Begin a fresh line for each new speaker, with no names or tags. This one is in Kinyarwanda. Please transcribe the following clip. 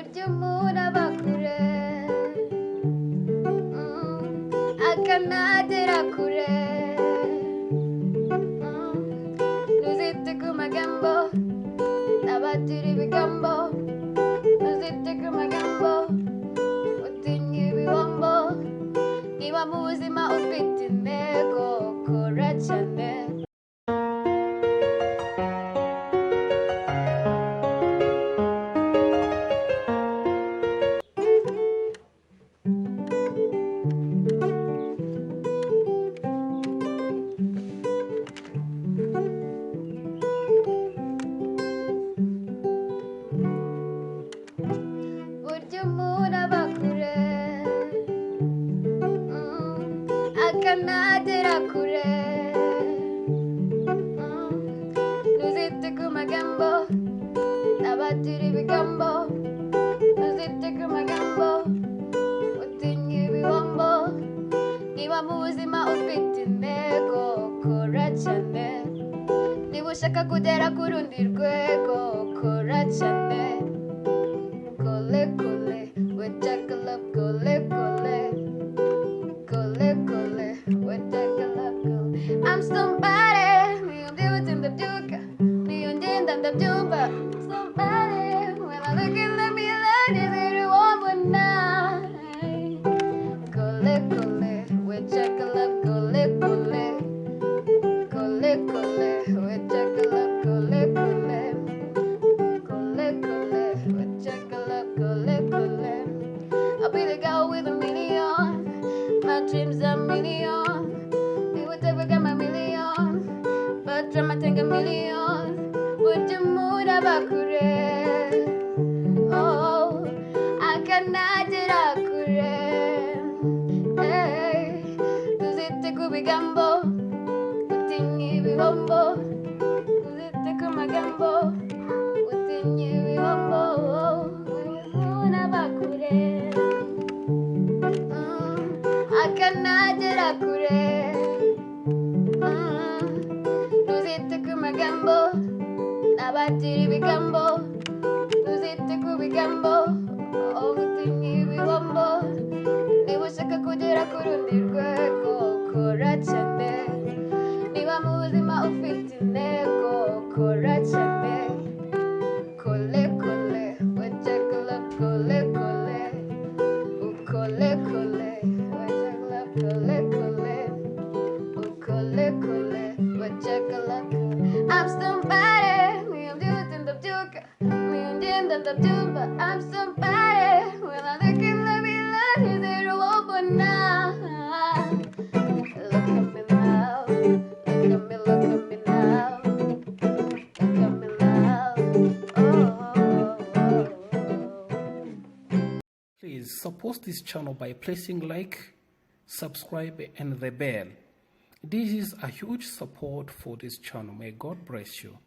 burya umuntu aba kure akanagera kure ntuzite ku magambo n'abatira ibigambo ntuzite ku magambo utinye ibihombo niba mu buzima ufite intego kora cyane burya umuntu aba kure akanagera kure ntuzite ku magambo n'abatira ibigambo ntuzite ku magambo utinye ibihombo niba mu buzima ufite intego kora cyane niba ushaka kugera ku rundi rwego kora cyane kole kole we take a love kole kole kole kole we take a love kole I'm somebody niyo ndibuze ndabyuka niyo ngenda ndabyumva somebody when I look in the mirror is it wabona kole kole we take a love kole kole kole kole we take a love kole kole kole kole we take a love kole kole I'll be the girl with a million my dreams are million they would never get my million but drama take a million would you move aba kure oh akanagera kure hey ntuzite ku bigambo utinye ibihombo ntuzite ku magambo utinye ibihombo umuntu aba kure akanagera kure ntuzite ku magambo n'abatira ibigambo ntuzite ku bigambo utinye ibihombo niba ushaka kugera ku rundi rwego kora cyane niba mu buzima ufite intego kora cyane kole kole we take a love kole kole ukole kole we take a love kole kole ukole kole we take a love I'm somebody niyo mbyutse ndabyuka niyo ngenda ndabyumva I'm somebody when I look in the mirror is it wabona look at me now look at me now look at me now oh.
Please support this channel by pressing like, subscribe and the bell. This is a huge support for this channel. May God bless you.